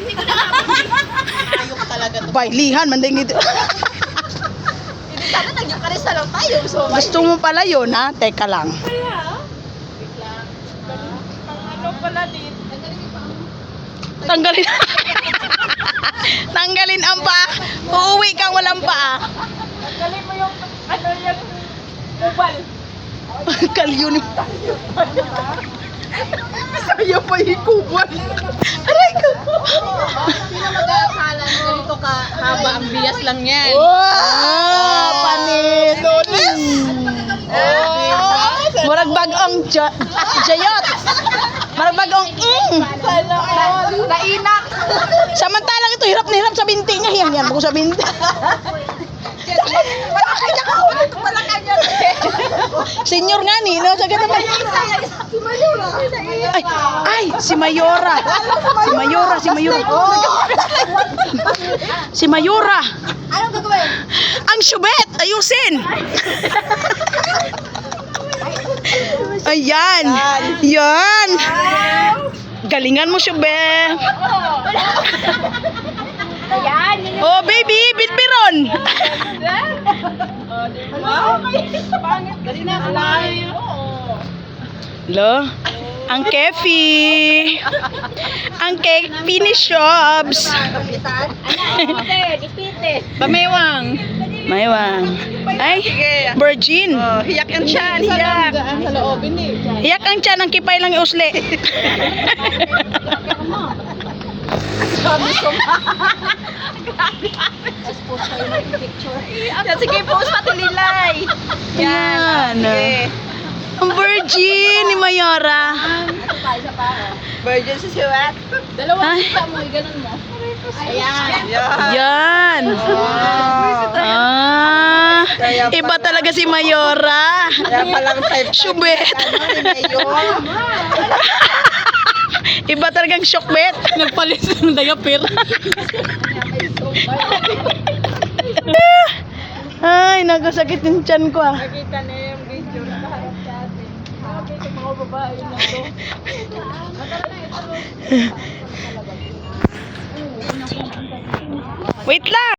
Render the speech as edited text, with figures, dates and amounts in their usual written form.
Hindi ko nakapagay. Ayok talaga to. Bailihan, manding ito. Hindi sana nagyukarisa lang tayo. So, Gusto mo pala yun, ha? Teka lang. Kaya? Pang ano pala din. Tanggalin. Tanggalin ang paa. Uuwi kang walang paa. Tanggalin mo yung ano yung ubal. Kalyon. Saya pa hikuban. Aray ko. Sino mag-aakala na ganito ka haba ang bias lang yan? Wow! Panit. Murag bagong jayot. Murag bagong Nainak! Samantalang ito hirap na hirap sa binti niya. Hiyang ko sa binti. Senyor nga ni, no? Sa ganda ba? Si Mayora. Si Mayora. Si Mayora. Anong gagawin? Ang syubet, ayusin. Ayan. Yan. Galingan mo, syubet. Ayan! Oh, baby, bitbiron. Pangit kasi na live. Lo, ang kefi. Ang kefi ni Shobs. Ipite. Pamewang. Maywang. Ay, virgin. Hiyak yan siya. Hiyak. Sa loobin eh. Hiyak ang tiyan, ang kipay lang iusli. Sabi ko ma. Tapos post kayo ng picture. Sige, post pati nilay. Yan. Ang virgin ni Mayora. Isa pa. Virgin si Siwat. Dalawang Ay. kita mo, ganun mo. Ayan. Yan. Iba talaga si Mayora. Kaya palang type. Syubet. Iba talagang syokbet. Nagpalit ng diaper. Ay, nagkasakit yung tiyan ko ah. Nakita na yung video na kaharap sa atin. Sabi sa mga babae na to. Wait lang.